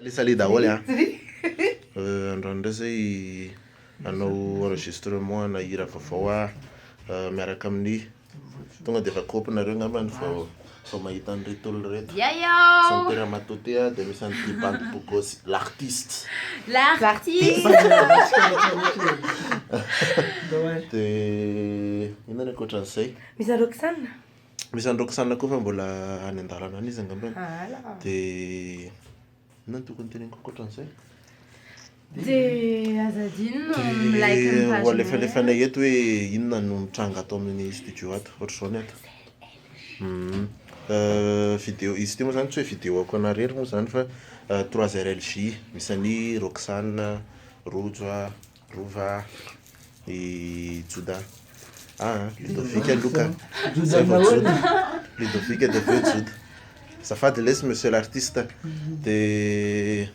Salut daholo a. Androany ndray zay hanao enregistrement na hira vaovao miaraka amin'ny tonga de efa kaopinareo ngambany vao mahita an'ireto olo reto. Samy tena matoty de misy an'ity bandy bogosy l'artiste. De inona ankoatran'izay? Misy Roxane. Misy an'i Roxane koa fa mbola any an-dalana izy angambany. De inona tokony teneniko ankoatran'izay? De azadino like ny page. Walefalefanay eto hoe inona no mitranga ato amin'ny studio ato, ohatr'izao ny ato. Vidéo izy ity moa zany tsy hoe vidéo ako anarery moa zany fa 3RLJ misy an'i Roxane, Rojo, Rova, i Joda. Ludovic Luca. Ludovic de Joda. Safady lesy monsieur l'artiste de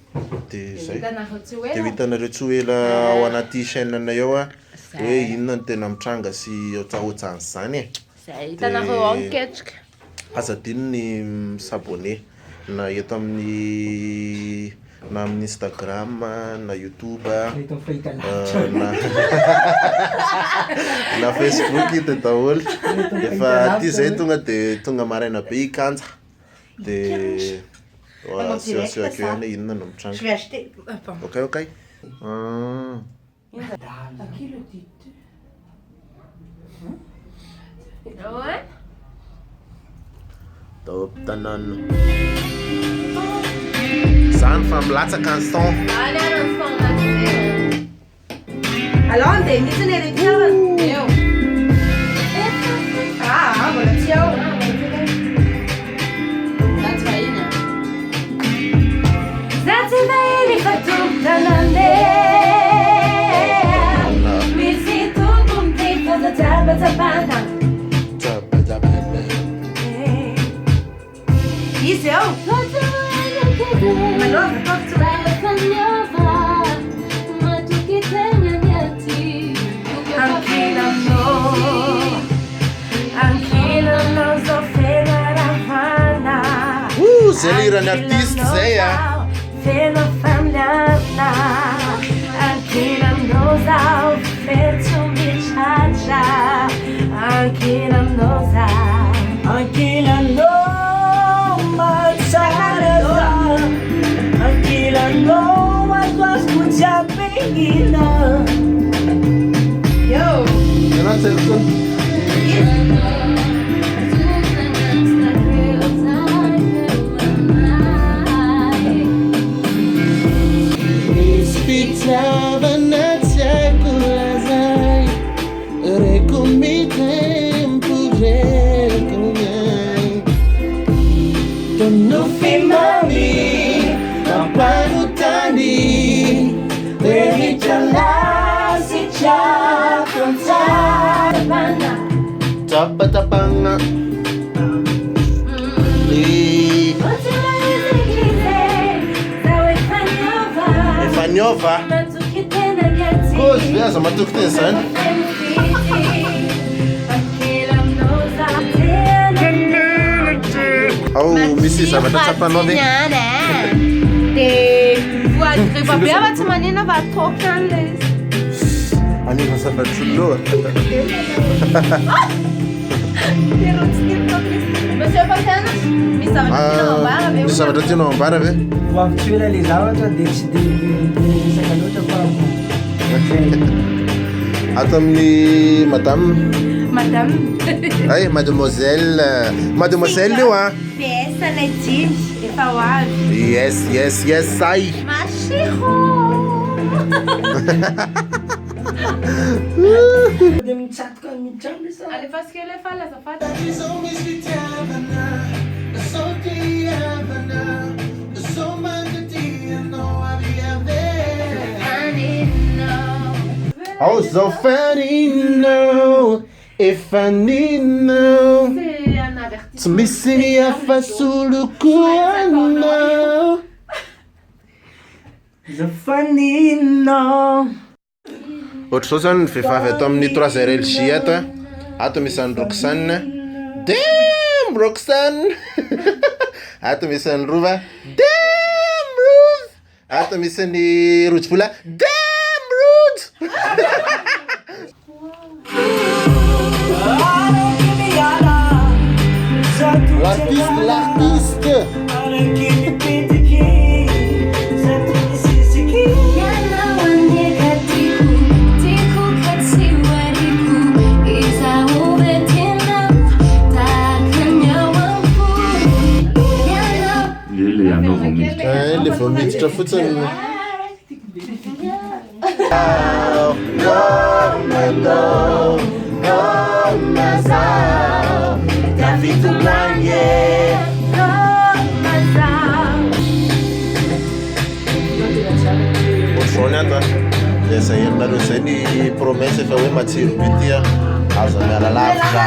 zay. De hitanareo tsy ela ao anaty chaîne anay ao hoe inona no tena mitranga sy ohatran'izany e. Zay hitanareo ao miketrika. Azadino ny s'abonner na eto amin'ny Instagram, na YouTube, na Facebook hita daholo. Efa aty zay tonga maraina be ikanja. De asio akeo ihany inona no mitranga. Je vais acheter. Ok. Ouais. Top tanana. Zany fa milatsaka ny son. Alors andeha mihitsy ny rehetra eo. Mbola tsy ao. Zatsy vahiny fa tongotra nandeha. Misy tompony ty fazatsabatsabana. Izy ao. Manova Ankilanao zao fenaravana. Zay lirany artiste zay Fena familiana. Ankilanao zao fetsombitratra. Ankilanao zao. Ankilanao matsara. Ankilanao azo jiaby. Yo. Fitiavana tiako lazay, reko mitempo reko miay. Tonofy mami mampanotany, rehetra lasy tiako tapatapana. Faniova kozy ve aza matoky teny zany. Ao misy zavatra tsapanao ve? De voadreba be afa tsy manina fa atôky an'le izy. Aniva safatroloa. Monsieur Patana, misy zavatra tianao ambara ve? Misy zavatra tianao ambara ve? Voavotsoela le zavatra de tsy de resaka loatra fa ato amin'ny madame. Ay, mademoiselle io Pièce na dimy efa ho avy. Yes sai. Mashiro. de mitsatoka mitrano isa. Alefa sikele fa azafady. Ao zao farino efa nino, tsy misy ny afasoloko anao. Zafanino. Ohatr'izao zany ny vehivavy ato amin'ny 3RLJ ato misy an'i Roxane. Damn Roxane. Ato misy an'i Rova. Damn Rova. Ato misy ny rojo vola. Damn rojo! L'artiste. Le vao miditra fotsiny. Otrony ato dia zay herinareo zay ny promesse efa hoe matsiro be tia azo miala lavitra.